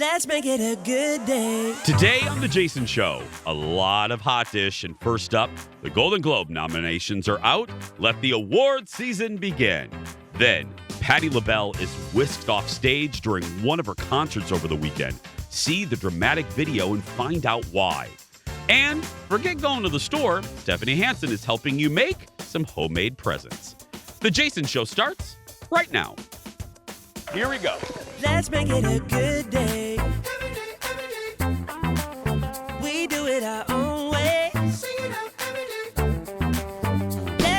Let's make it a good day. Today on The Jason Show, a lot of hot dish. And first up, the Golden Globe nominations are out. Let the award season begin. Then, Patti LaBelle is whisked off stage during one of her concerts over the weekend. See the dramatic video and find out why. And forget going to the store. Stephanie Hansen is helping you make some homemade presents. The Jason Show starts right now. Here we go. Let's make it a good day. We do it our own way. Let's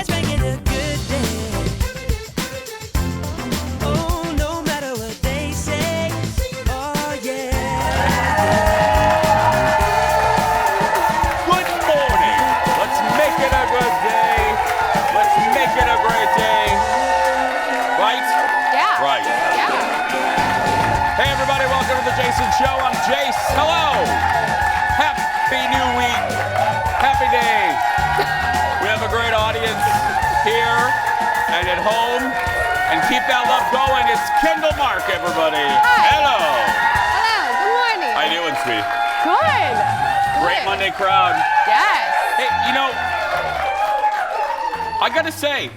make it a good day. Oh, no matter what they say. Oh, yeah. Good morning. Let's make it a good day. Let's make it a great day. Right? Yeah. Right. Yeah. Hey, everybody, welcome to The Jason Show. I'm Jace. Hello. Happy New Week. Happy day. We have a great audience here and at home. And keep that love going. It's Kendall Mark, everybody. Hi. Hello. Hello. Good morning. How you doing, sweetie? Good. Great Monday crowd. Yes. Hey, you know, I got to say,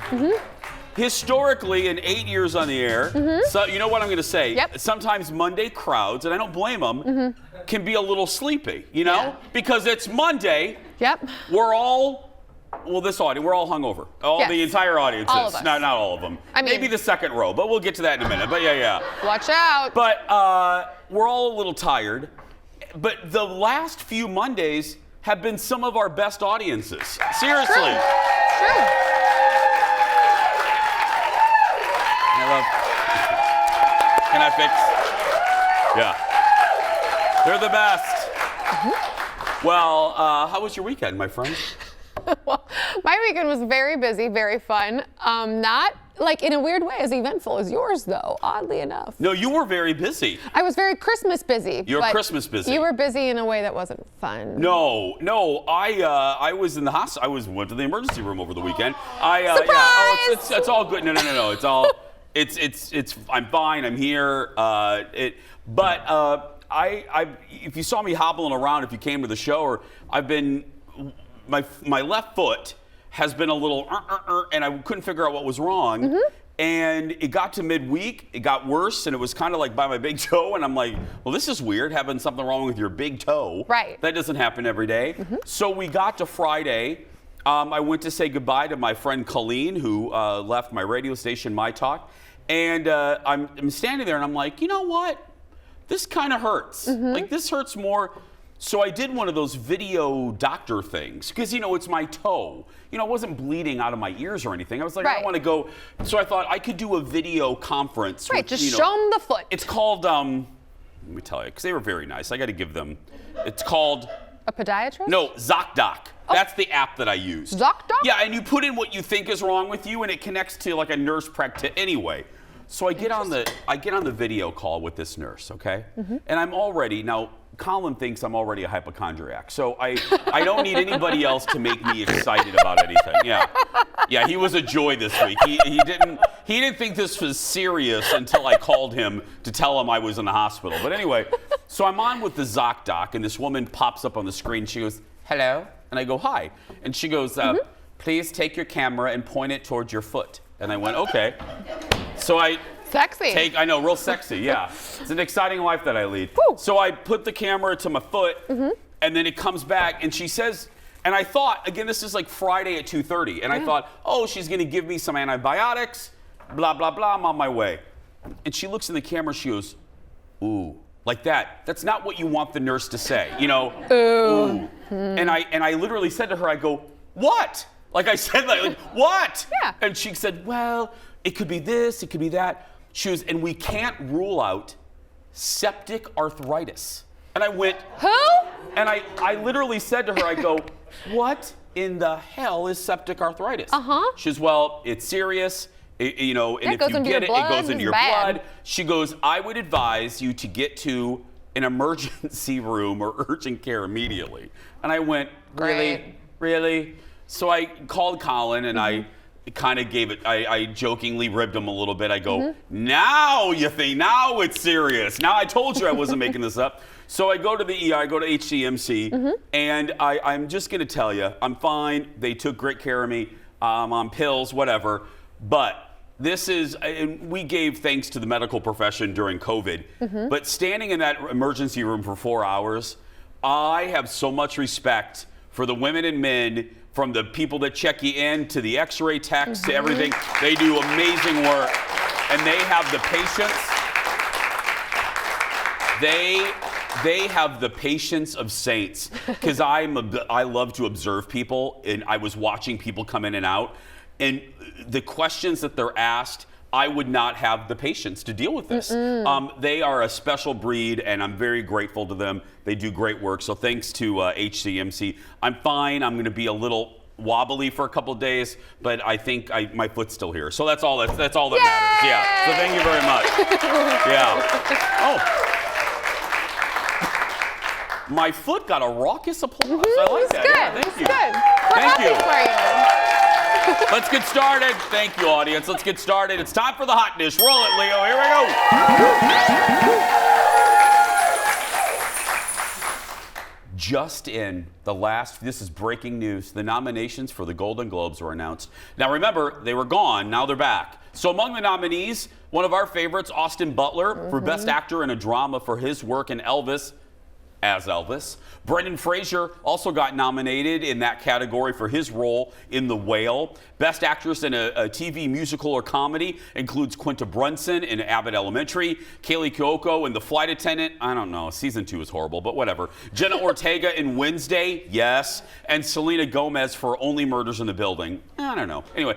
historically, in 8 years on the air, so you know what I'm going to say? Yep. Sometimes Monday crowds, and I don't blame them, can be a little sleepy, you know? Yeah. Because it's Monday. Yep. We're all, well, this audience, we're all hungover. Yes. The entire audience All is. of us. Not all of them. I mean- maybe the second row, but we'll get to that in a minute. But yeah. Watch out. But we're all a little tired. But the last few Mondays have been some of our best audiences. Seriously. True. Can I fix? Yeah. They're the best. Well, how was your weekend, my friend? Well, my weekend was very busy, very fun. Not like in a weird way as eventful as yours, though, oddly enough. No, you were very busy. I was very Christmas busy. You're but Christmas busy. You were busy in a way that wasn't fun. No. I was in the hospital. went to the emergency room over the weekend. Surprise! Yeah. Oh, it's all good. No. It's all. It's. I'm fine. I'm here. If you saw me hobbling around, if you came to the show, or I've been, my left foot has been a little, and I couldn't figure out what was wrong. And it got to midweek, it got worse, and it was kind of like by my big toe, and I'm like, well, this is weird, having something wrong with your big toe. Right. That doesn't happen every day. So we got to Friday. I went to say goodbye to my friend Colleen, who left my radio station, My Talk. And I'm standing there, and I'm like, you know what? This kind of hurts. Like, this hurts more. So I did one of those video doctor things, because, it's my toe. It wasn't bleeding out of my ears or anything. I was like, I don't want to go. So I thought I could do a video conference. Right, just show them the foot. It's called, let me tell you, because they were very nice. I got to give them, it's called. A podiatrist? No, ZocDoc. That's the app that I use. ZocDoc? Yeah, and you put in what you think is wrong with you, and it connects to like a nurse practitioner. Anyway, so I get on the video call with this nurse, okay? And I'm already, now Colin thinks I'm already a hypochondriac, so I don't need anybody else to make me excited about anything. Yeah, he was a joy this week. He didn't think this was serious until I called him to tell him I was in the hospital. But anyway, so I'm on with the ZocDoc, and this woman pops up on the screen. She goes, hello, and I go, hi. And she goes, please take your camera and point it towards your foot. And I went, okay. So Sexy. I know, real sexy, yeah. It's an exciting life that I lead. Woo. So I put the camera to my foot, and then it comes back, and she says, and I thought, again, this is like Friday at 2:30, and I thought, oh, she's gonna give me some antibiotics, blah, blah, blah, I'm on my way. And she looks in the camera, she goes, ooh, like that. That's not what you want the nurse to say, ooh. And I literally said to her, I go, what? Like I said, like what? Yeah. And she said, well, it could be this, it could be that. She was, and we can't rule out septic arthritis. And I went, Who? And I literally said to her, I go, what in the hell is septic arthritis? She goes, well, it's serious. And if you get it, it goes into your blood. She goes, I would advise you to get to an emergency room or urgent care immediately. And I went, really? So I called Colin, and kind of gave it, I jokingly ribbed him a little bit. I go, now you think, now it's serious. Now I told you I wasn't making this up. So I go to the ER, I go to HCMC, and I'm just going to tell you, I'm fine. They took great care of me. I'm on pills, whatever. But this is, we gave thanks to the medical profession during COVID, but standing in that emergency room for 4 hours, I have so much respect for the women and men, from the people that check you in to the x-ray techs to everything. They do amazing work, and they have the patience. They have the patience of saints, because I love to observe people, and I was watching people come in and out, and the questions that they're asked, I would not have the patience to deal with this. They are a special breed, and I'm very grateful to them. They do great work, so thanks to HCMC. I'm fine. I'm going to be a little wobbly for a couple of days, but I think my foot's still here. So that's all that matters. Yeah. So thank you very much. Yeah. Oh. My foot got a raucous applause. I like that. Good. Yeah, thank you. Good. We're Thank you. happy for you. Let's get started. Thank you, audience. Let's get started. It's time for the hot dish. Roll it, Leo. Here we go. Just in the last, this is breaking news, the nominations for the Golden Globes were announced. Now remember, they were gone, now they're back. So among the nominees, one of our favorites, Austin Butler, for Best Actor in a Drama for his work in Elvis, as Elvis. Brendan Fraser also got nominated in that category for his role in The Whale. Best Actress in a TV musical or comedy includes Quinta Brunson in Abbott Elementary, Kaylee Cuoco in The Flight Attendant. I don't know, season 2 is horrible, but whatever. Jenna Ortega in Wednesday, yes. And Selena Gomez for Only Murders in the Building. I don't know. Anyway,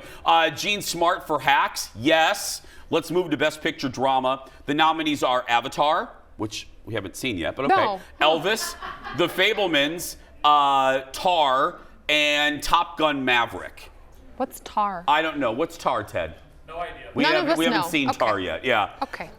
Jean Smart for Hacks, yes. Let's move to Best Picture Drama. The nominees are Avatar, which we haven't seen yet, but okay. No. Elvis, The Fabelmans, Tar, and Top Gun Maverick. What's Tar? I don't know. What's Tar, Ted? No idea. We None of haven't, us we haven't know. seen Okay. Tar yet. Yeah. Okay.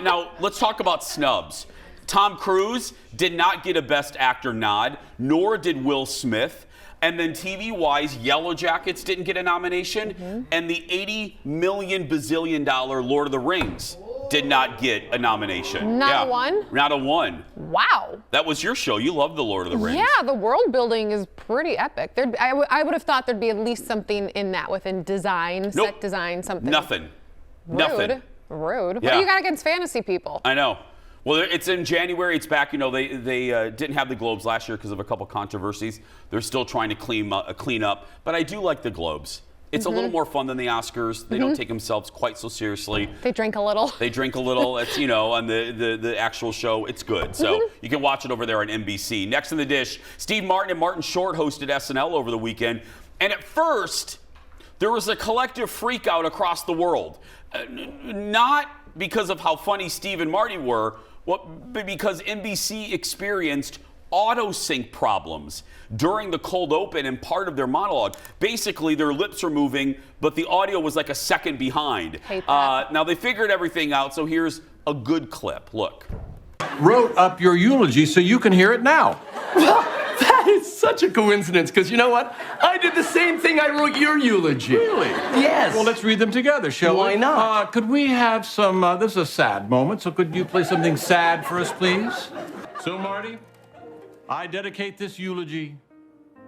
Now, let's talk about snubs. Tom Cruise did not get a Best Actor nod, nor did Will Smith. And then TV-wise, Yellow Jackets didn't get a nomination, and the $80 million bazillion Lord of the Rings did not get a nomination. Not a one? Not a one. Wow. That was your show. You loved the Lord of the Rings. Yeah, the world building is pretty epic. I would have thought there'd be at least something in that within design, Nope. set design, something. Nothing. Rude. Nothing. Rude. What Yeah. do you got against fantasy people? I know. Well, it's in January. It's back. You know, they didn't have the Globes last year because of a couple controversies. They're still trying to clean up. But I do like the Globes. It's a little more fun than the Oscars. They don't take themselves quite so seriously. They drink a little. They drink a little. It's, you know, on the actual show, it's good. So you can watch it over there on NBC. Next in the dish, Steve Martin and Martin Short hosted SNL over the weekend. And at first, there was a collective freak out across the world. Not because of how funny Steve and Marty were, but because NBC experienced auto-sync problems during the cold open and part of their monologue. Basically, their lips are moving, but the audio was like a second behind. Hate that. Now, they figured everything out, so here's a good clip. Look. Wrote up your eulogy so you can hear it now. That is such a coincidence, because you know what? I did the same thing. I wrote your eulogy. Really? Yes. Well, let's read them together, shall we? Why not? Could we have some, this is a sad moment, so could you play something sad for us, please? So, Marty, I dedicate this eulogy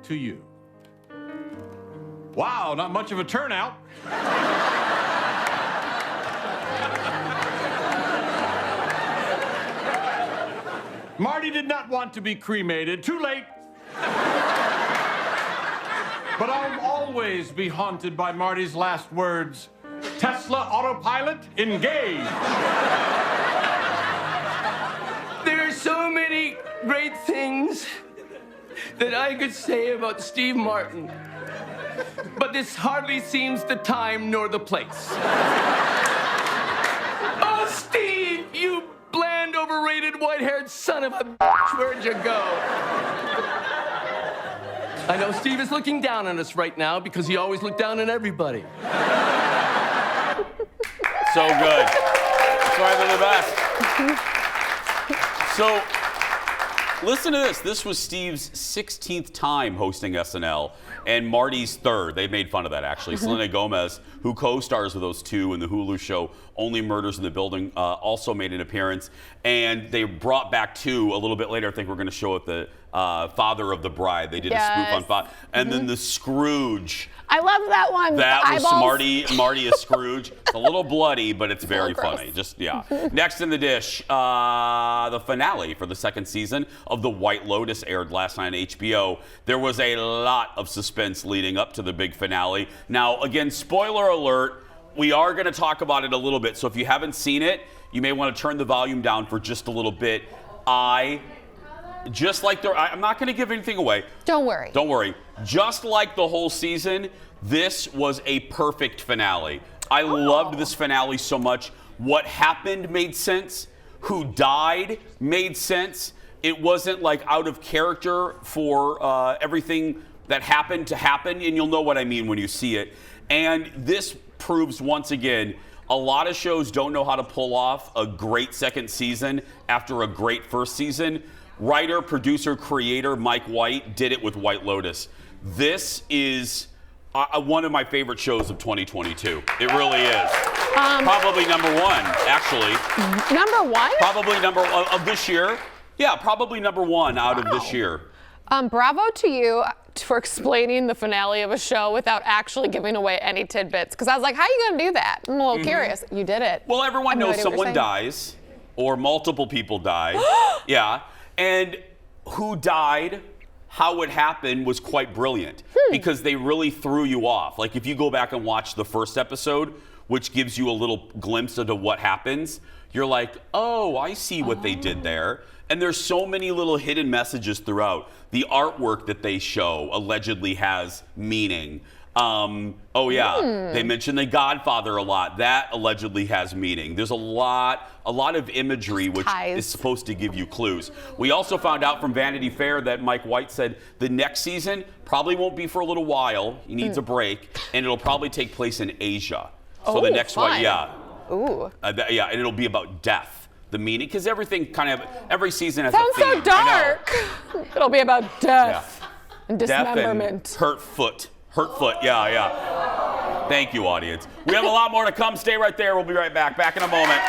to you. Wow, not much of a turnout. Marty did not want to be cremated. Too late. But I'll always be haunted by Marty's last words. Tesla autopilot, engage. There are so many great things that I could say about Steve Martin, but this hardly seems the time nor the place. Oh, Steve, you bland, overrated, white-haired son of a bitch, where'd you go? I know Steve is looking down on us right now because he always looked down on everybody. So good. That's why they're the best. So, listen to this. This was Steve's 16th time hosting SNL and Marty's 3rd. They made fun of that, actually. Selena Gomez, who co-stars with those two in the Hulu show Only Murders in the Building, also made an appearance. And they brought back two a little bit later. I think we're going to show it the Father of the Bride. They did a spoof on Father. And then the Scrooge. I love that one. That was eyeballs. Marty as Scrooge. It's a little bloody, but it's very funny. Just, yeah. Next in the dish, the finale for the 2nd season of The White Lotus aired last night on HBO. There was a lot of suspense leading up to the big finale. Now, again, spoiler alert, we are going to talk about it a little bit. So if you haven't seen it, you may want to turn the volume down for just a little bit. Just like I'm not going to give anything away. Don't worry. Don't worry. Just like the whole season, this was a perfect finale. I loved this finale so much. What happened made sense. Who died made sense. It wasn't like out of character for everything that happened to happen, and you'll know what I mean when you see it. And this proves once again, a lot of shows don't know how to pull off a great 2nd season after a great 1st season. Writer, producer, creator Mike White did it with White Lotus. This is one of my favorite shows of 2022. It really is. Probably number 1, actually. Number 1? Probably number of this year. Yeah, probably number 1 out of this year. Bravo to you for explaining the finale of a show without actually giving away any tidbits. Because I was like, how are you going to do that? I'm a little curious. You did it. Well, everyone knows someone dies or multiple people die. Yeah. And who died, how it happened was quite brilliant because they really threw you off. Like if you go back and watch the 1st episode, which gives you a little glimpse into what happens, you're like, oh, I see what they did there. And there's so many little hidden messages throughout. The artwork that they show allegedly has meaning. They mention The Godfather a lot. That allegedly has meaning. There's a lot of imagery which is supposed to give you clues. We also found out from Vanity Fair that Mike White said the next season probably won't be for a little while. He needs a break, and it'll probably take place in Asia. So the next one, and it'll be about death. The meaning, because everything every season has a theme. Sounds so dark. It'll be about death and dismemberment. Death and hurt foot, yeah. Thank you, audience. We have a lot more to come. Stay right there. We'll be right back. Back in a moment.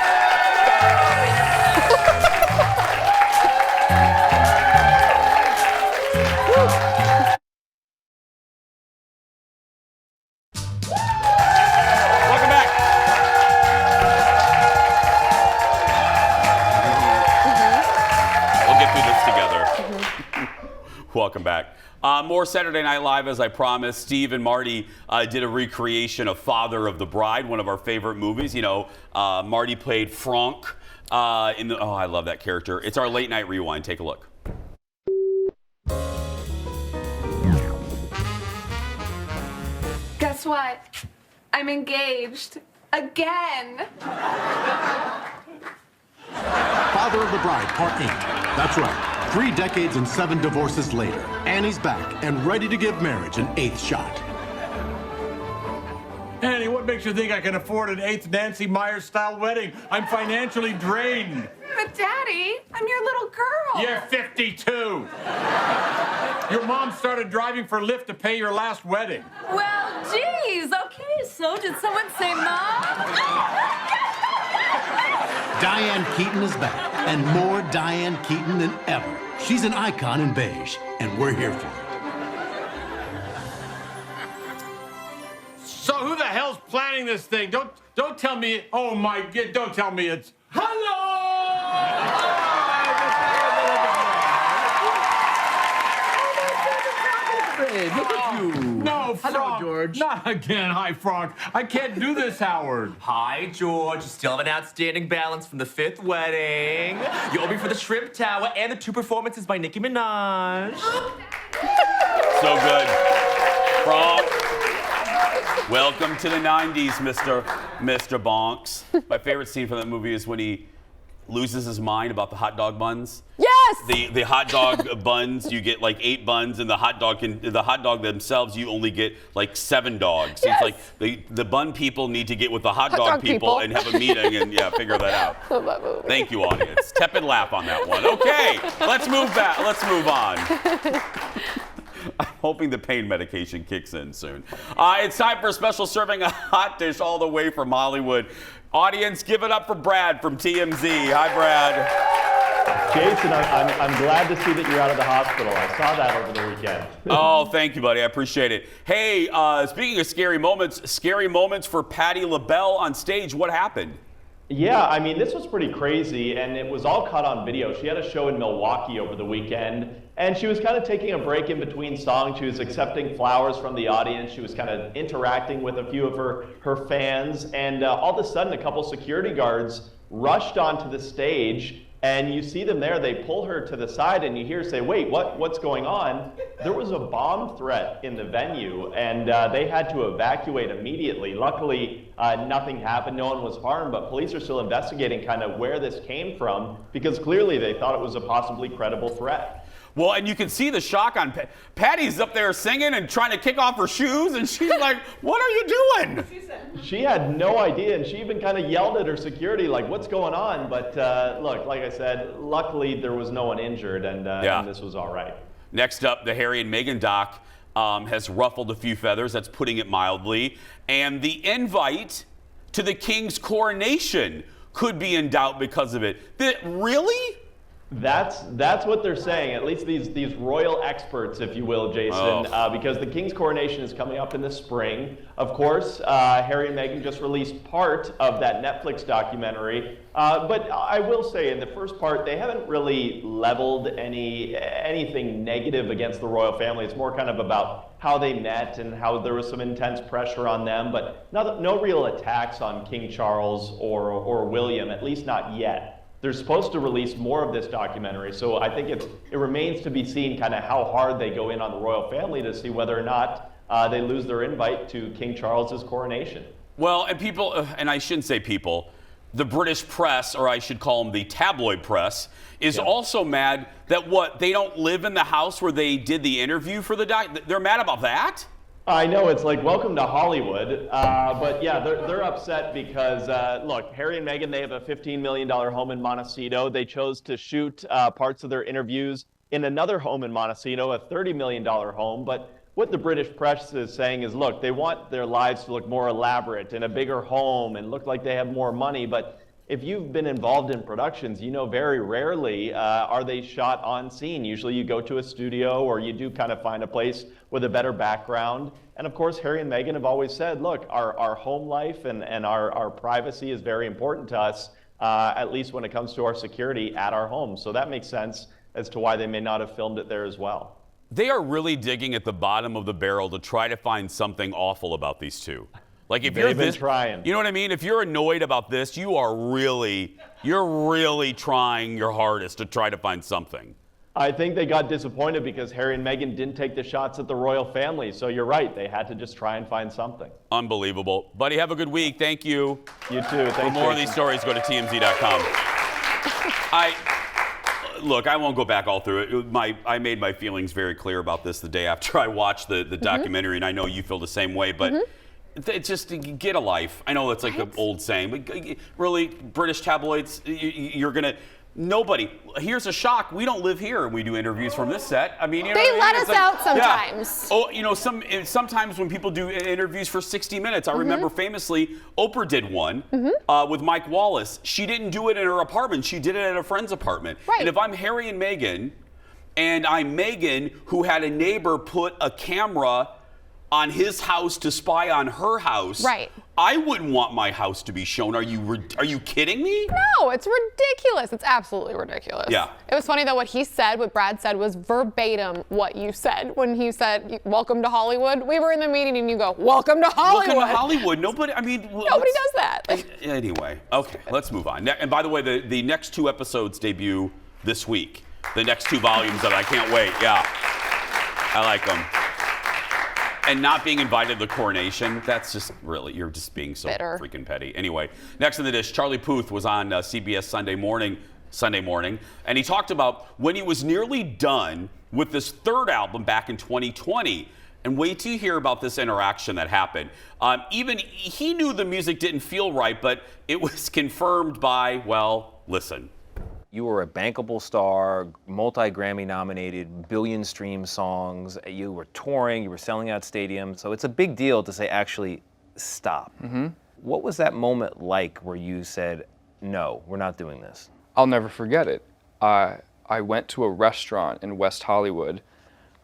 Welcome back. We'll get through this together. Welcome back. More Saturday Night Live, as I promised. Steve and Marty did a recreation of Father of the Bride, one of our favorite movies. You know, Marty played Franck in the. Oh, I love that character. It's our late night rewind. Take a look. Guess what? I'm engaged. Again. Father of the Bride, Part 8. That's right. 3 decades and 7 divorces later, Annie's back and ready to give marriage an 8th shot. Annie, what makes you think I can afford an 8th Nancy Myers-style wedding? I'm financially drained. But Daddy, I'm your little girl. You're 52. Your mom started driving for Lyft to pay your last wedding. Well, geez. Okay, so did someone say Mom? Diane Keaton is back, and more Diane Keaton than ever. She's an icon in beige, and we're here for it. So who the hell's planning this thing? Don't tell me. Oh my God! Don't tell me it's. Hello. Look at you. No, Frank. Hello, George. Not again. Hi, Frank. I can't do this, Howard. Hi, George. You still have an outstanding balance from the 5th wedding. You owe me for the Shrimp Tower and the 2 performances by Nicki Minaj. So good. Franck. Welcome to the 90s, Mr. Bonks. My favorite scene from that movie is when he loses his mind about the hot dog buns. Yes! Yes. The hot dog buns, you get like 8 buns, and the hot dog themselves, you only get like 7 dogs. Yes. It's like the bun people need to get with the hot dog people and have a meeting and figure that out. Love that movie. Thank you, audience. Tepid laugh on that one. Okay, let's move back. Let's move on. I'm hoping the pain medication kicks in soon. It's time for a special serving of hot dish all the way from Hollywood. Audience, give it up for Brad from TMZ. Hi, Brad. Jason, I'm glad to see that you're out of the hospital. I saw that over the weekend. Oh, thank you, buddy. I appreciate it. Hey, speaking of scary moments for Patti LaBelle on stage. What happened? Yeah, I mean, this was pretty crazy, and it was all caught on video. She had a show in Milwaukee over the weekend, and she was kind of taking a break in between songs. She was accepting flowers from the audience. She was kind of interacting with a few of her fans, and all of a sudden, a couple security guards rushed onto the stage, and you see them there. They pull her to the side, and you hear her say, wait, what's going on? There was a bomb threat in the venue, and they had to evacuate immediately. Luckily, nothing happened. No one was harmed, but police are still investigating kind of where this came from, because clearly they thought it was a possibly credible threat. Well, and you can see the shock on Patty's up there singing and trying to kick off her shoes, and she's like, what are you doing? She had no idea, and she even kind of yelled at her security, like, what's going on? But look, like I said, luckily there was no one injured, and this was all right. Next up, the Harry and Meghan doc has ruffled a few feathers, that's putting it mildly, and the invite to the King's coronation could be in doubt because of it. Really? That's what they're saying, at least these royal experts, if you will, Jason, because the King's coronation is coming up in the spring. Of course, Harry and Meghan just released part of that Netflix documentary, but I will say in the first part, they haven't really leveled anything negative against the royal family. It's more kind of about how they met and how there was some intense pressure on them, but no real attacks on King Charles or William, at least not yet. They're supposed to release more of this documentary, so I think it remains to be seen kind of how hard they go in on the royal family to see whether or not they lose their invite to King Charles's coronation. Well, and people, and I shouldn't say people, the British press, or I should call them the tabloid press, is also mad that they don't live in the house where they did the interview for the doc. They're mad about that? I know, it's like, welcome to Hollywood, but yeah, they're upset because, look, Harry and Meghan, they have a $15 million home in Montecito. They chose to shoot parts of their interviews in another home in Montecito, a $30 million home, but what the British press is saying is, look, they want their lives to look more elaborate in a bigger home and look like they have more money, but if you've been involved in productions, you know very rarely are they shot on scene. Usually you go to a studio or you do kind of find a place with a better background. And of course, Harry and Meghan have always said, look, our home life and our privacy is very important to us, at least when it comes to our security at our home. So that makes sense as to why they may not have filmed it there as well. They are really digging at the bottom of the barrel to try to find something awful about these two. Like if They've been trying. You know what I mean? If you're annoyed about this, you're really trying your hardest to try to find something. I think they got disappointed because Harry and Meghan didn't take the shots at the royal family. So you're right, they had to just try and find something. Unbelievable. Buddy, have a good week. Thank you. You too. Thanks, For more of these stories, go to TMZ.com. Look, I won't go back all through it. I made my feelings very clear about this the day after I watched the documentary, and I know you feel the same way, but it's just get a life. I know it's like an old saying, but really, British tabloids, you're going to... Nobody. Here's a shock. We don't live here and we do interviews from this set. I mean, they let us out sometimes. Yeah. Oh, you know, sometimes when people do interviews for 60 minutes, I remember famously Oprah did one with Mike Wallace. She didn't do it in her apartment. She did it at a friend's apartment. Right. And if I'm Harry and Meghan, and I'm Meghan who had a neighbor put a camera on his house to spy on her house. Right. I wouldn't want my house to be shown. Are you kidding me? No, it's ridiculous. It's absolutely ridiculous. Yeah. It was funny though, what Brad said was verbatim what you said when he said, welcome to Hollywood. We were in the meeting and you go, welcome to Hollywood. Welcome to Hollywood. Nobody does that. Anyway, okay, let's move on. And by the way, the next 2 episodes debut this week. The next 2 volumes that I can't wait. Yeah, I like them. And not being invited to the coronation, that's just really, you're just being so bitter. Freaking petty. Anyway, next in the dish, Charlie Puth was on CBS Sunday Morning Sunday morning, and he talked about when he was nearly done with this third album back in 2020. And wait till you hear about this interaction that happened. Even he knew the music didn't feel right, but it was confirmed by, well, listen. You were a bankable star, multi-Grammy nominated, billion stream songs. You were touring, you were selling out stadiums. So it's a big deal to say, actually, stop. What was that moment like where you said, no, we're not doing this? I'll never forget it. I went to a restaurant in West Hollywood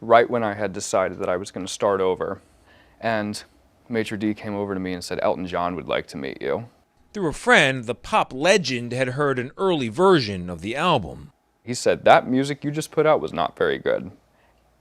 right when I had decided that I was going to start over. And Maitre D came over to me and said, Elton John would like to meet you. Through a friend, the pop legend had heard an early version of the album. He said, that music you just put out was not very good.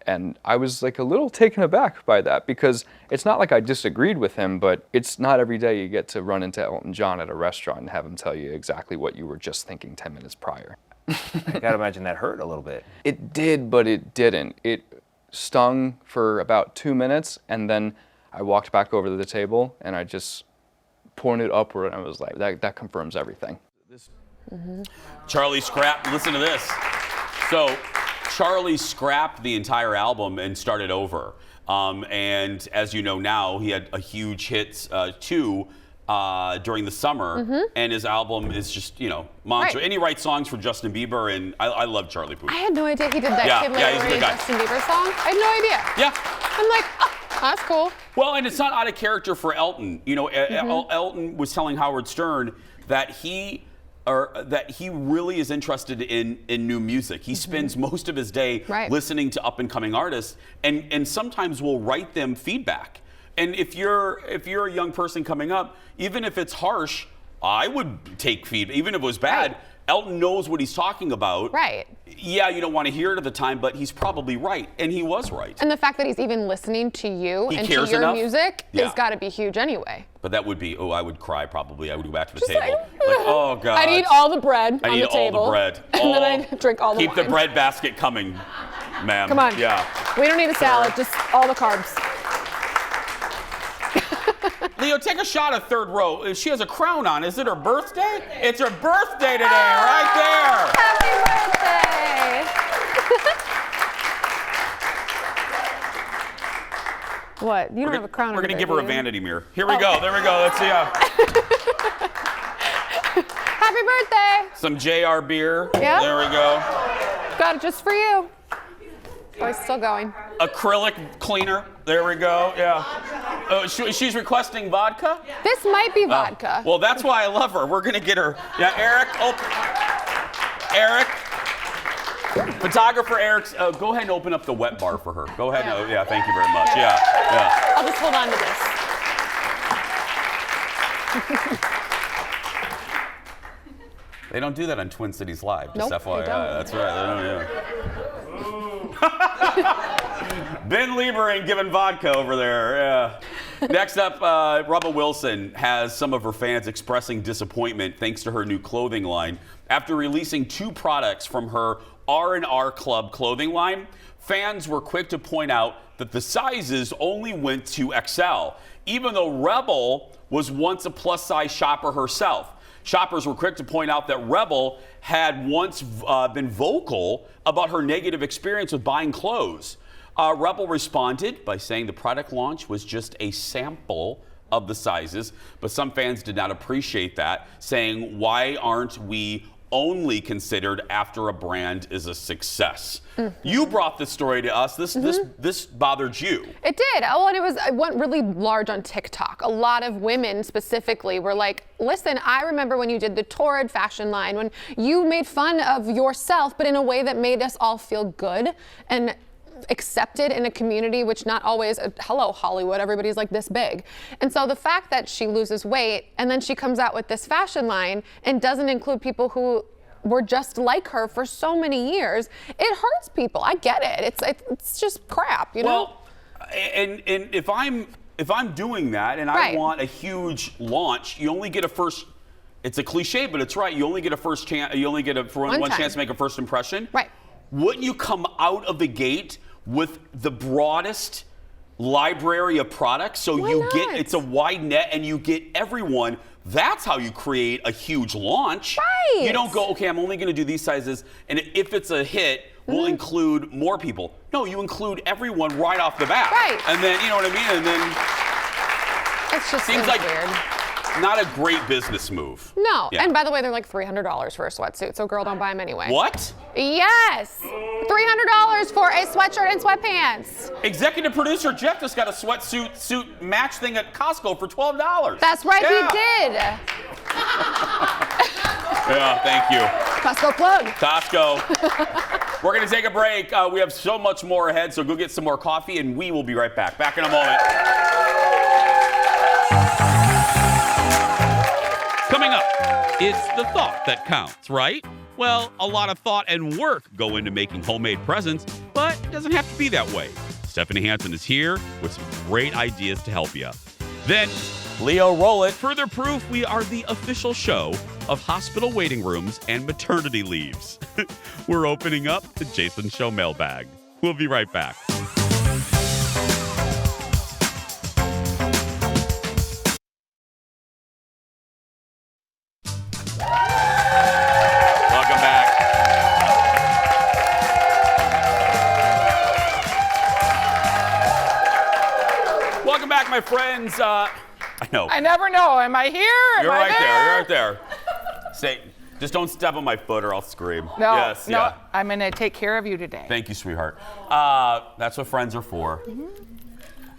And I was like a little taken aback by that, because it's not like I disagreed with him, but it's not every day you get to run into Elton John at a restaurant and have him tell you exactly what you were just thinking 10 minutes prior. I gotta imagine that hurt a little bit. It did, but it didn't. It stung for about 2 minutes, and then I walked back over to the table and I just pointed upward and I was like, that confirms everything. Charlie scrapped, listen to this. So Charlie scrapped the entire album and started over. And as you know now, he had a huge hits too during the summer, and his album is just, monster. Right. And he writes songs for Justin Bieber, and I love Charlie Puth. I had no idea he did that Yeah, Kid yeah, he's a Laroi good guy. Justin Bieber song. I had no idea. Yeah. I'm like, oh, that's cool. Well, and it's not out of character for Elton. Elton was telling Howard Stern that he really is interested in new music. He spends most of his day listening to up-and-coming artists, and sometimes will write them feedback. And if you're a young person coming up, even if it's harsh, I would take feedback. Even if it was bad, Elton knows what he's talking about. Right. Yeah, you don't want to hear it at the time, but he's probably right, and he was right. And the fact that he's even listening to you and to your music has got to be huge anyway. But that would be, I would cry probably. I would go back to the table. Like, oh, God. I'd eat all the bread on the table. I eat all the bread. And then I'd drink all the wine. Keep the bread basket coming, ma'am. Come on. Yeah. We don't need a salad, just all the carbs. Leo, take a shot at third row. She has a crown on. Is it her birthday? It's her birthday today, right there. Happy birthday. What? You don't have a crown on. We're going to give her a vanity mirror. Here we go. There we go. Let's see. Happy birthday. Some JR beer. Yeah. There we go. Got it just for you. Oh, it's still going. Acrylic cleaner. There we go. Yeah. She's requesting vodka? This might be vodka. Well, that's why I love her. We're going to get her. Yeah, Eric. Eric. Photographer Eric, go ahead and open up the wet bar for her. Go ahead. Yeah, thank you very much. Yeah. I'll just hold on to this. They don't do that on Twin Cities Live. Just Nope, FYI. they don't. That's right. Ben Lieber ain't giving vodka over there. Yeah. Next up, Rebel Wilson has some of her fans expressing disappointment thanks to her new clothing line. After releasing 2 products from her R&R Club clothing line, fans were quick to point out that the sizes only went to XL, even though Rebel was once a plus-size shopper herself. Shoppers were quick to point out that Rebel had once been vocal about her negative experience with buying clothes. Rebel responded by saying the product launch was just a sample of the sizes, but some fans did not appreciate that, saying, why aren't we only considered after a brand is a success? You brought this story to us. This bothered you. It did. Oh, and it went really large on TikTok. A lot of women specifically were like, listen, I remember when you did the Torrid fashion line, when you made fun of yourself, but in a way that made us all feel good and accepted in a community which not always, hello Hollywood, everybody's like this big. And so the fact that she loses weight and then she comes out with this fashion line and doesn't include people who were just like her for so many years, it hurts people. I get it. It's just crap, you know? Well, and if I'm doing that and I want a huge launch, you only get a first. It's a cliche, but it's right. You only get a first chance. You only get one chance to make a first impression. Right. Wouldn't you come out of the gate with the broadest library of products? So it's a wide net and you get everyone That's how you create a huge launch. Right. You don't go, okay, I'm only going to do these sizes, and if it's a hit, we'll include more people. No, you include everyone right off the bat. Right. And then, you know what I mean? And then It's just seems like weird. not a great business move. No. Yeah. And by the way, they're like $300 for a sweatsuit, so girl, don't buy them anyway. What? Yes. $300 for a sweatshirt and sweatpants. Executive producer Jeff just got a suit match thing at Costco for $12. That's right, Yeah. he did. Yeah, thank you. Costco plug. Costco. We're going to take a break. We have so much more ahead, so go get some more coffee, and we will be right back. Back in a moment. Coming up, it's the thought that counts, right? Well, a lot of thought and work go into making homemade presents, but it doesn't have to be that way. Stephanie Hansen is here with some great ideas to help you. Then, Leo Roll It, further proof we are the official show of hospital waiting rooms and maternity leaves. We're opening up the Jason Show Mailbag. We'll be right back. Welcome back. Welcome back, my friends. I know. I never know. Am I here? You're Am I right there. there. You're right there. Say, just don't step on my foot or I'll scream. No, Yes, no. yeah. I'm going to take care of you today. Thank you, sweetheart. That's what friends are for.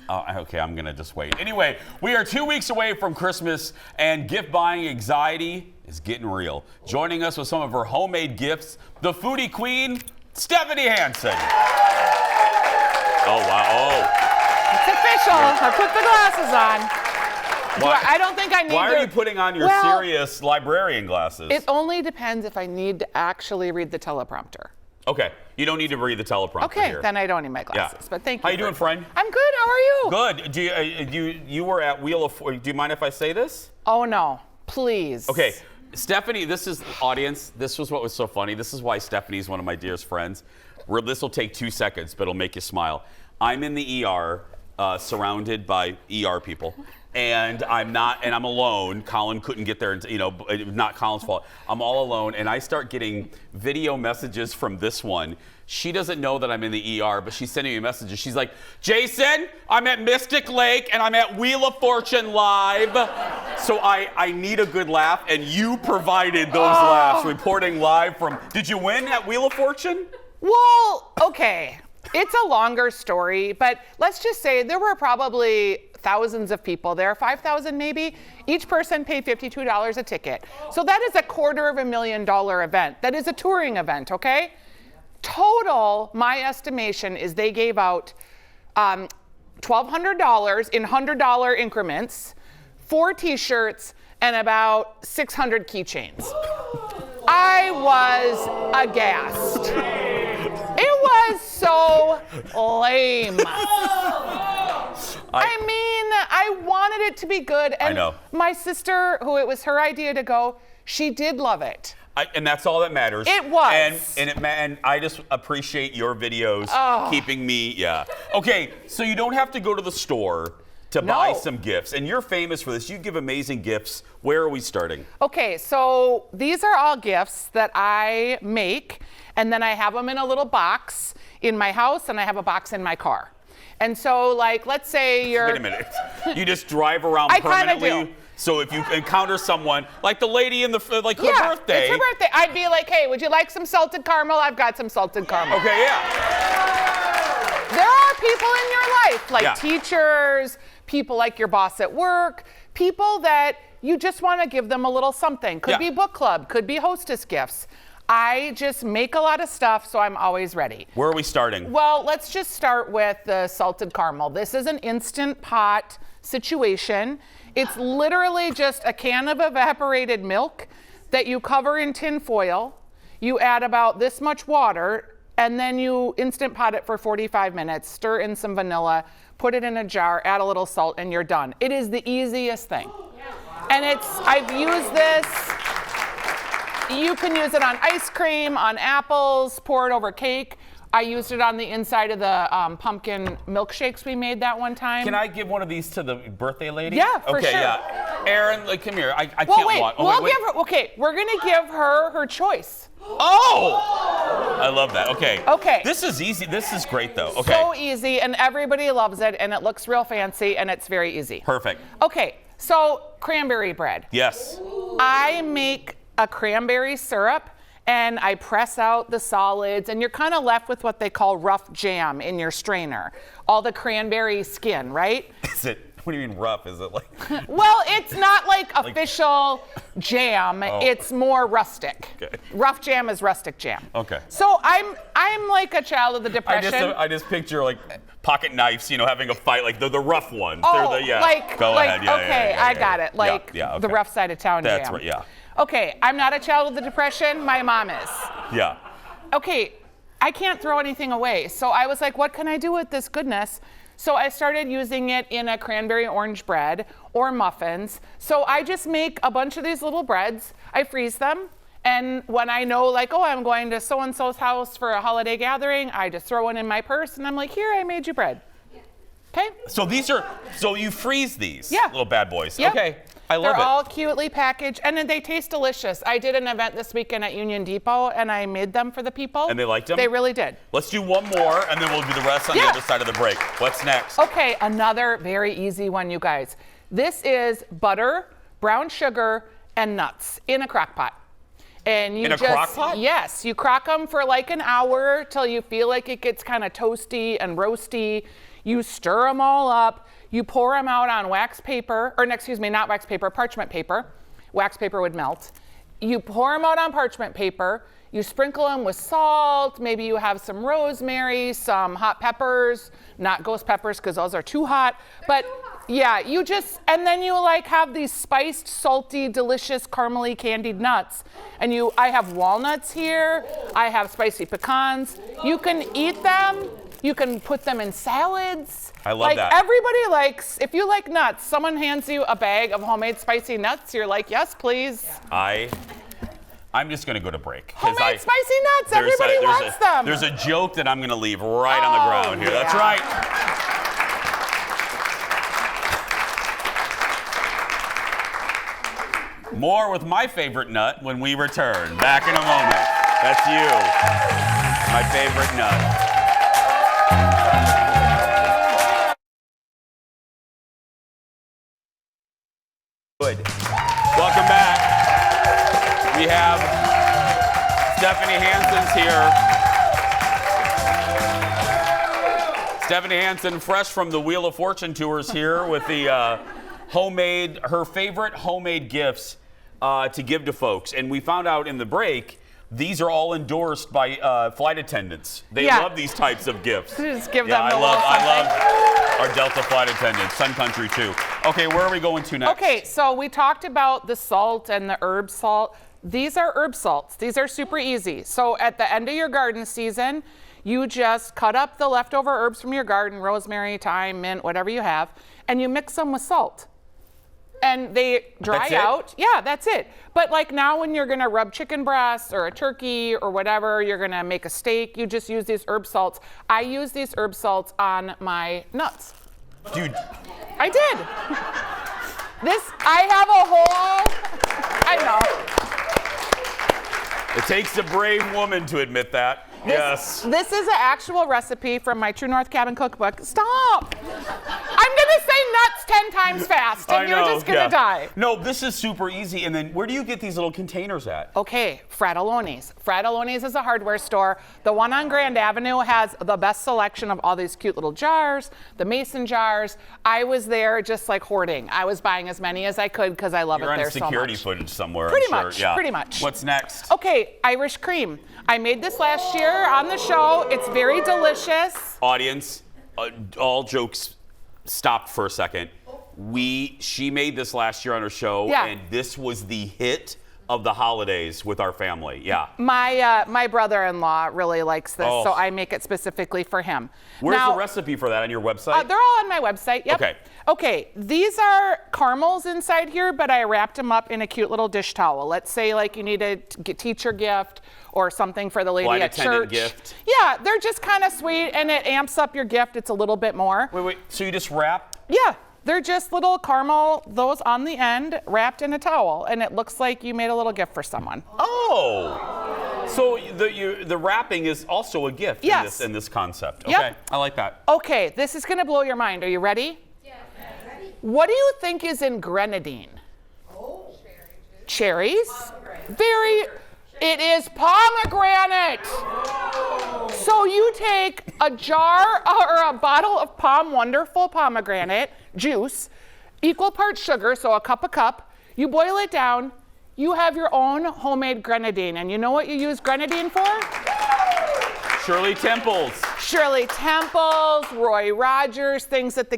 Okay, I'm gonna just wait. Anyway, we are 2 weeks away from Christmas, and gift buying anxiety is getting real. Joining us with some of her homemade gifts, the foodie queen, Stephanie Hansen. Oh wow! It's official. I put the glasses on. I don't think I need Why to. are you putting on your serious librarian glasses? It only depends if I need to actually read the teleprompter. Okay, you don't need to read the teleprompter Okay, here. then I don't need my glasses. But thank you. How you doing, friend? I'm good. How are you? Good. You were at Wheel of Fortune. Do you mind if I say this? Oh no, please. Okay, Stephanie, this is audience. This was what was so funny. This is why Stephanie's one of my dearest friends. This will take 2 seconds, but it'll make you smile. I'm in the ER, surrounded by ER people. And I'm alone. Colin couldn't get there, not Colin's fault. I'm all alone, and I start getting video messages from this one. She doesn't know that I'm in the ER, but she's sending me messages. She's like, Jason, I'm at Mystic Lake, and I'm at Wheel of Fortune Live. So I need a good laugh, and you provided those laughs, reporting live from, did you win at Wheel of Fortune? Well, okay. It's a longer story, but let's just say there were probably thousands of people there, 5,000 maybe. Each person paid $52 a ticket. So that is a $250,000 event. That is a touring event, okay? Total, my estimation is they gave out $1,200 in $100 increments, 4 t-shirts, and about 600 keychains. I was aghast. It was so lame. I mean, I wanted it to be good. And I know. My sister, who it was her idea to go, she did love it. And that's all that matters. It was. And I just appreciate your videos keeping me, Okay, so you don't have to go to the store to buy some gifts. And you're famous for this. You give amazing gifts. Where are we starting? Okay, so these are all gifts that I make, and then I have them in a little box in my house, and I have a box in my car. And so, like, let's say you're... Wait a minute. You just drive around I kinda permanently? do. So if you encounter someone, like the lady in the, her birthday. It's her birthday. I'd be like, hey, would you like some salted caramel? I've got some salted caramel. Okay, yeah. There are people in your life, like teachers, people like your boss at work, people that you just want to give them a little something. Could be book club, could be hostess gifts. I just make a lot of stuff, so I'm always ready. Where are we starting? Well, let's just start with the salted caramel. This is an Instant Pot situation. It's literally just a can of evaporated milk that you cover in tin foil. You add about this much water, and then you Instant Pot it for 45 minutes, stir in some vanilla, put it in a jar, add a little salt, and you're done. It is the easiest thing. And I've used this. You can use it on ice cream, on apples, pour it over cake. I used it on the inside of the pumpkin milkshakes we made that one time. Can I give one of these to the birthday lady? Yeah, for okay, sure. Yeah. Aaron, like, come here. I Well, can't wait, walk. we'll give her, okay, we're gonna give her her choice. Oh! I love that. Okay. Okay. This is easy. This is great, though. Okay. So easy, and everybody loves it, and it looks real fancy, and it's very easy. Perfect. Okay, so cranberry bread. Yes. I make a cranberry syrup, and I press out the solids, and you're kind of left with what they call rough jam in your strainer. All the cranberry skin, right? Is it? What do you mean rough? Is it like? Well, it's not like official jam. Oh. It's more rustic. Okay. Rough jam is rustic jam. Okay. So I'm like a child of the Depression. I just picture like pocket knives, you know, having a fight, like the rough ones. Oh, They're the, yeah. like, Go like ahead. Yeah, okay, yeah, I got it. Like yeah, okay. the rough side of town That's jam. right. Yeah. Okay, I'm not a child of the Depression. My mom is. Yeah. Okay, I can't throw anything away. So I was like, what can I do with this goodness? So I started using it in a cranberry orange bread or muffins. So I just make a bunch of these little breads. I freeze them. And when I know, like, oh, I'm going to so-and-so's house for a holiday gathering, I just throw one in my purse and I'm like, here, I made you bread. Okay? So so you freeze these Yeah. little bad boys. Yep. Okay. I love They're it. all cutely packaged, and then they taste delicious. I did an event this weekend at Union Depot, and I made them for the people. And they liked them? They really did. Let's do one more, and then we'll do the rest on the other side of the break. What's next? Okay, another very easy one, you guys. This is butter, brown sugar, and nuts in a crock pot. And you In a crock pot? Yes, you crock them for like an hour till you feel like it gets kind of toasty and roasty. You stir them all up. You pour them out on wax paper, or excuse me, not wax paper, parchment paper. Wax paper would melt. You pour them out on parchment paper. You sprinkle them with salt. Maybe you have some rosemary, some hot peppers, not ghost peppers because those are too hot. But yeah, you just, and then you like have these spiced, salty, delicious, caramely candied nuts. And I have walnuts here. I have spicy pecans. You can eat them. You can put them in salads. I love that. Everybody likes, if you like nuts, someone hands you a bag of homemade spicy nuts, you're like, yes, please. I'm just gonna go to break. Homemade spicy nuts, everybody wants them. There's a joke that I'm gonna leave right on the ground here. That's right. More with my favorite nut when we return. Back in a moment. That's you. My favorite nut. Good. Welcome back. We have Stephanie Hansen's here. Stephanie Hansen, fresh from the Wheel of Fortune tours here with the her favorite homemade gifts to give to folks. And we found out in the break, these are all endorsed by flight attendants. They love these types of gifts. Just give them I love our Delta flight attendants, Sun Country too. Okay, where are we going to next? Okay, so we talked about the salt and the herb salt. These are herb salts. These are super easy. So at the end of your garden season, you just cut up the leftover herbs from your garden, rosemary, thyme, mint, whatever you have, and you mix them with salt. And they dry out. Yeah, that's it. But like now when you're gonna rub chicken breasts or a turkey or whatever, you're gonna make a steak, you just use these herb salts. I use these herb salts on my nuts. Dude. I did. I have a whole, I know. It takes a brave woman to admit that. Yes. This is an actual recipe from my True North Cabin Cookbook. Stop! I'm gonna say nuts 10 times fast, and you're just gonna die. No, this is super easy. And then where do you get these little containers at? Okay, Fratelloni's. Fratelloni's is a hardware store. The one on Grand Avenue has the best selection of all these cute little jars, the mason jars. I was there just like hoarding. I was buying as many as I could because I love it there so much. You're on security footage somewhere, Pretty I'm much, sure. Yeah. pretty much. What's next? Okay, Irish cream. I made this last year on the show. It's very delicious. Audience, all jokes stopped for a second. She made this last year on her show, and this was the hit of the holidays with our family. Yeah. My brother-in-law really likes this, so I make it specifically for him. Where's the recipe for that on your website? They're all on my website. Yep. Okay. Okay, these are caramels inside here, but I wrapped them up in a cute little dish towel. Let's say like you need a teacher gift or something for the lady Flight at attendant church. Gift. Yeah, they're just kind of sweet and it amps up your gift. It's a little bit more. Wait. So you just wrap? Yeah. They're just little caramel, those on the end, wrapped in a towel, and it looks like you made a little gift for someone. Oh, so the wrapping is also a gift in this concept. Okay, Yep. I like that. Okay, this is gonna blow your mind. Are you ready? Yeah. Ready. What do you think is in grenadine? Oh, cherries. Very. It is pomegranate. So you take a jar or a bottle of Wonderful pomegranate juice, equal parts sugar, so a cup, you boil it down, you have your own homemade grenadine. And you know what you use grenadine for? Shirley Temples. Shirley Temples, Roy Rogers, things that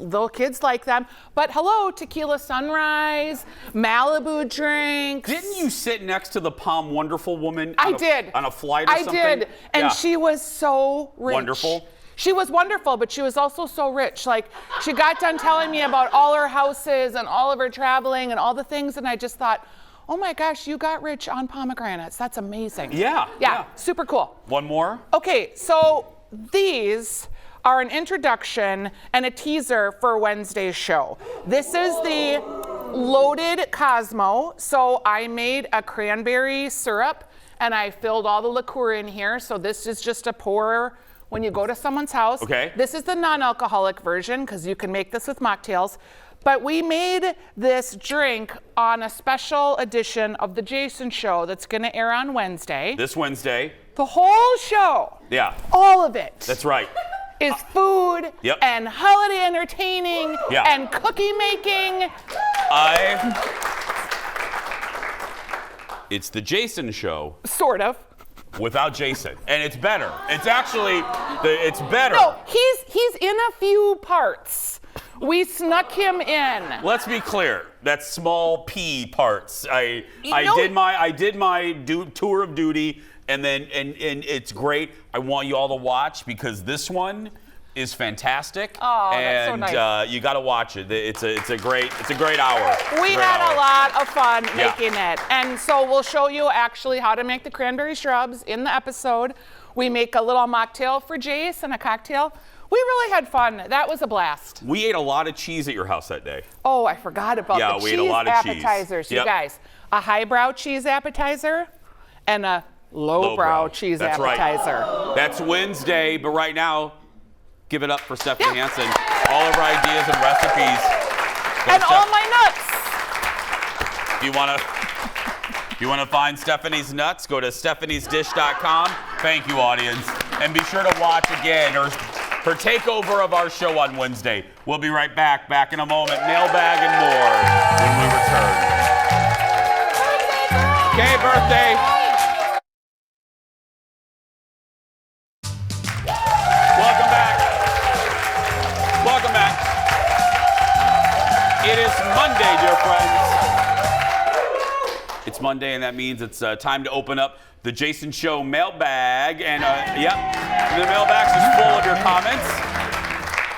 little kids like them. But hello, Tequila Sunrise, Malibu drinks. Didn't you sit next to the Palm Wonderful woman? I did. On a flight or something? I did. And Yeah. she was so rich. Wonderful. She was wonderful, but she was also so rich. Like, she got done telling me about all her houses and all of her traveling and all the things, and I just thought, oh my gosh, you got rich on pomegranates. That's amazing. Yeah. Super cool. One more? Okay, so these are an introduction and a teaser for Wednesday's show. This is the loaded Cosmo. So I made a cranberry syrup and I filled all the liqueur in here. So this is just a pour when you go to someone's house. Okay. This is the non-alcoholic version because you can make this with mocktails. But we made this drink on a special edition of The Jason Show that's going to air on Wednesday. This Wednesday. The whole show, Yeah. all of it, That's right. is food Yep. and holiday entertaining Yeah. and cookie making. It's the Jason Show Sort of. without Jason, and it's better. It's actually, it's better. No, he's in a few parts. We snuck him in. Let's be clear. That's small P parts. I did my tour of duty, and then and it's great. I want you all to watch because this one is fantastic. Oh, and that's so nice. You got to watch it. It's a great hour. We had a lot of fun making it. And so we'll show you actually how to make the cranberry shrubs in the episode. We make a little mocktail for Jace and a cocktail. We really had fun. That was a blast. We ate a lot of cheese at your house that day. Oh, I forgot about the we ate a cheese lot of appetizers. cheese. You Yep. guys, a highbrow cheese appetizer and a lowbrow cheese That's appetizer. Right. That's Wednesday, but right now, give it up for Stephanie Hansen. All of her ideas and recipes. And all my nuts. If you want to find Stephanie's nuts, go to stephaniesdish.com. Thank you, audience. And be sure to watch again her takeover of our show on Wednesday. We'll be right back in a moment. Mailbag and more when we return. Okay, birthday. Welcome back. It is Monday, dear friends. It's Monday, and that means it's time to open up the Jason Show mailbag. And the mailbag is full of your comments.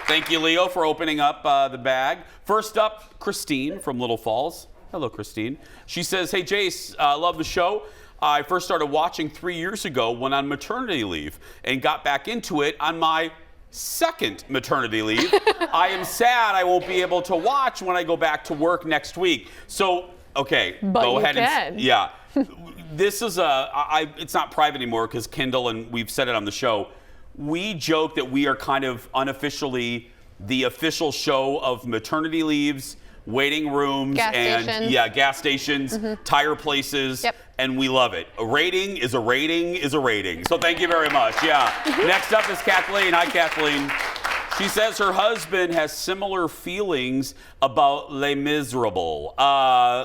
Thank you, Leo, for opening up the bag. First up, Christine from Little Falls. Hello, Christine. She says, hey, Jace, love the show. I first started watching 3 years ago when on maternity leave and got back into it on my second maternity leave. I am sad I won't be able to watch when I go back to work next week. So, okay, But go you ahead can. yeah. This is it's not private anymore because Kendall, and we've said it on the show, we joke that we are kind of unofficially the official show of maternity leaves, waiting rooms, Gas and stations. gas stations, tire places, and we love it. A rating is a rating is a rating. So thank you very much. Yeah. Next up is Kathleen. Hi, Kathleen. She says her husband has similar feelings about Les Miserables.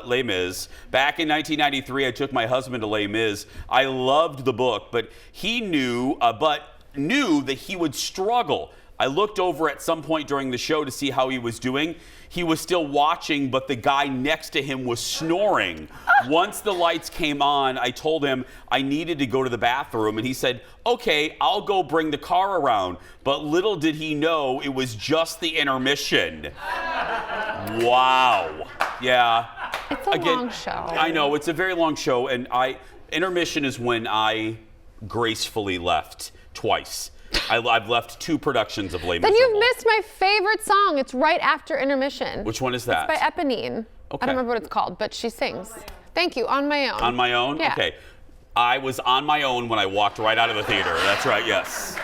Les Mis. Back in 1993, I took my husband to Les Mis. I loved the book, but he knew that he would struggle. I looked over at some point during the show to see how he was doing. He was still watching, but the guy next to him was snoring. Once the lights came on, I told him I needed to go to the bathroom, and he said, okay, I'll go bring the car around. But little did he know it was just the intermission. Wow. Yeah. It's a long show. I know, it's a very long show, and intermission is when I gracefully left twice. I've left 2 productions of Les Then Miserables. you've missed my favorite song. It's right after intermission. Which one is that? It's by Eponine. Okay. I don't remember what it's called, but she sings. Thank you. On My Own. On My Own? Yeah. Okay. I was on my own when I walked right out of the theater. That's right, yes.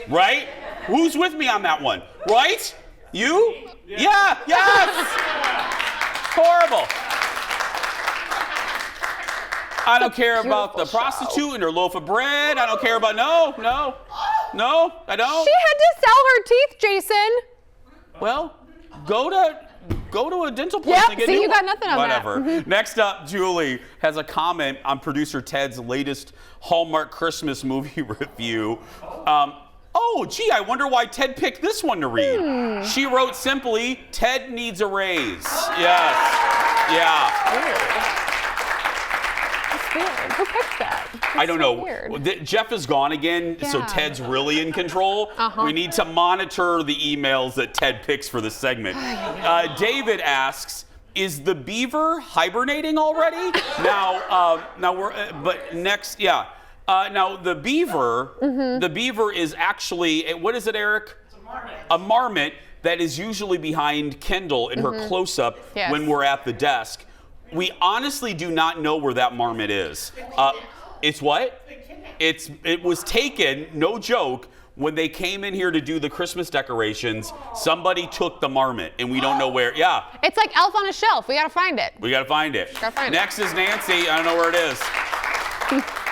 Right? Who's with me on that one? Right? You? Yeah, yes! Horrible. I don't care about the prostitute and her loaf of bread. I don't care about, no, I don't. She had to sell her teeth, Jason. Well, go to a dental place Yep, and get see, new you got one. nothing on that. Whatever. Next up, Julie has a comment on producer Ted's latest Hallmark Christmas movie review. Oh, gee, I wonder why Ted picked this one to read. She wrote simply, Ted needs a raise. Yes. Yeah. That's weird. Who picked that? That's I don't so know. Weird. Jeff is gone again, so Yeah. Ted's really in control. We need to monitor the emails that Ted picks for this segment. David asks, is the beaver hibernating already? Now the beaver is actually, what is it, Eric? A marmot that is usually behind Kendall in her close-up when we're at the desk. We honestly do not know where that marmot is. It's what? It was taken, no joke, when they came in here to do the Christmas decorations. Somebody took the marmot, and we don't know where. Yeah. It's like Elf on a Shelf. We gotta find it. We gotta find it. Gotta find it. Next is Nancy. I don't know where it is.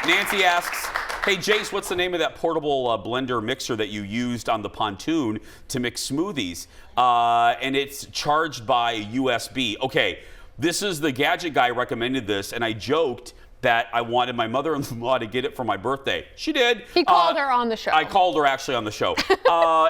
Nancy asks, hey, Jace, what's the name of that portable blender mixer that you used on the pontoon to mix smoothies? And it's charged by USB. Okay, this is the gadget guy recommended this, and I joked that I wanted my mother-in-law to get it for my birthday. She did. He called her on the show. I called her actually on the show.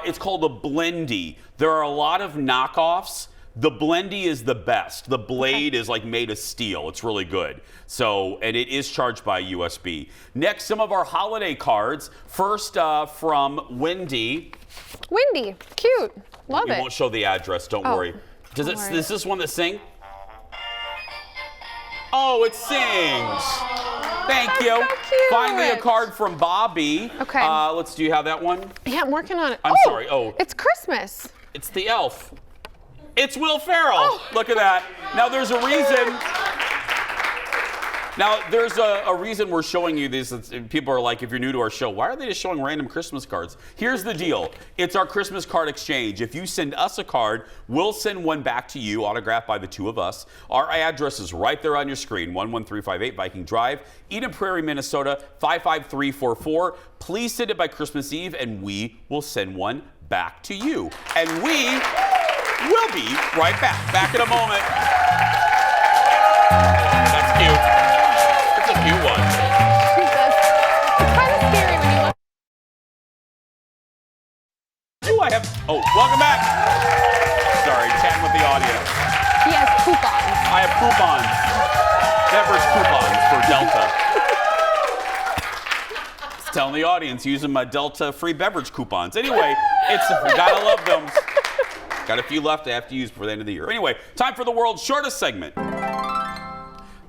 It's called a Blendy. There are a lot of knockoffs. The Blendy is the best. The blade is like made of steel. It's really good. So, and it is charged by USB. Next, some of our holiday cards. First from Wendy. Wendy, cute. Love We it. won't show the address, don't worry. Is this one that sing? Oh, it sings. Thank you. So cute. Finally, a card from Bobby. Okay. Do you have that one? Yeah, I'm working on it. I'm sorry. Oh. It's Christmas. It's the elf. It's Will Ferrell. Look at that. Now there's a reason. Now there's a reason we're showing you this. People are like, if you're new to our show, why are they just showing random Christmas cards? Here's the deal. It's our Christmas card exchange. If you send us a card, we'll send one back to you, autographed by the two of us. Our address is right there on your screen, 11358 Viking Drive, Eden Prairie, Minnesota, 55344. Please send it by Christmas Eve, and we will send one back to you. And we will be right back. Back in a moment. That's cute. It's a cute one. It's kind of scary when you look. Welcome back. Sorry, chatting with the audience. He has coupons. I have coupons. Beverage coupons for Delta. Just telling the audience, using my Delta free beverage coupons. Anyway, gotta love them. Got a few left I have to use before the end of the year. Anyway, time for the world's shortest segment.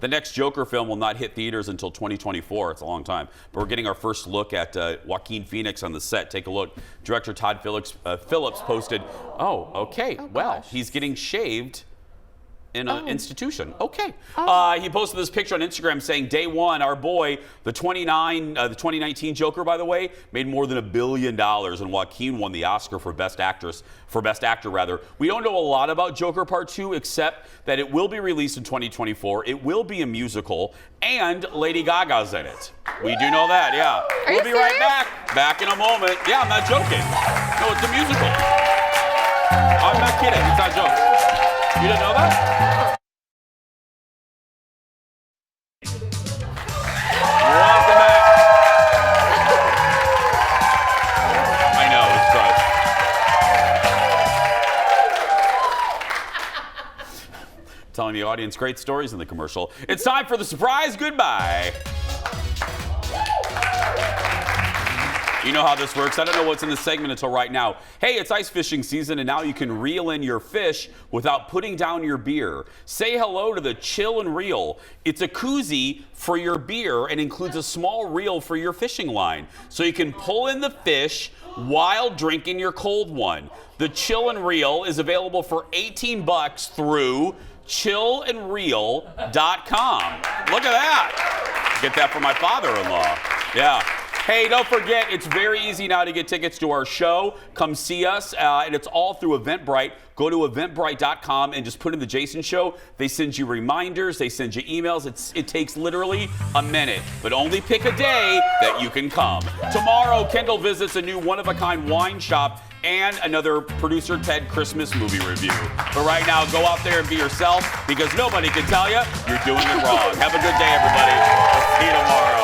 The next Joker film will not hit theaters until 2024. It's a long time. But we're getting our first look at Joaquin Phoenix on the set. Take a look. Director Todd Phillips posted, he's getting shaved in an institution. Okay. He posted this picture on Instagram saying, day one, our boy, the 2019 Joker, by the way, made more than $1 billion, and Joaquin won the Oscar for Best Actor. We don't know a lot about Joker Part 2, except that it will be released in 2024. It will be a musical, and Lady Gaga's in it. We do know that, yeah. We'll be right back. Back in a moment. Yeah, I'm not joking. No, it's a musical. I'm not kidding. It's not a joke. You didn't know that? Welcome back. I know, it's gross. Telling the audience great stories in the commercial. It's time for the surprise goodbye. You know how this works. I don't know what's in the segment until right now. Hey, it's ice fishing season, and now you can reel in your fish without putting down your beer. Say hello to the Chill and Reel. It's a koozie for your beer and includes a small reel for your fishing line, so you can pull in the fish while drinking your cold one. The Chill and Reel is available for $18 through chillandreel.com. Look at that. Get that for my father-in-law. Yeah. Hey, don't forget, it's very easy now to get tickets to our show. Come see us, and it's all through Eventbrite. Go to eventbrite.com and just put in the Jason Show. They send you reminders. They send you emails. It takes literally a minute, but only pick a day that you can come. Tomorrow, Kendall visits a new one-of-a-kind wine shop and another Producer Ted Christmas movie review. But right now, go out there and be yourself, because nobody can tell you you're doing it wrong. Have a good day, everybody. We'll see you tomorrow.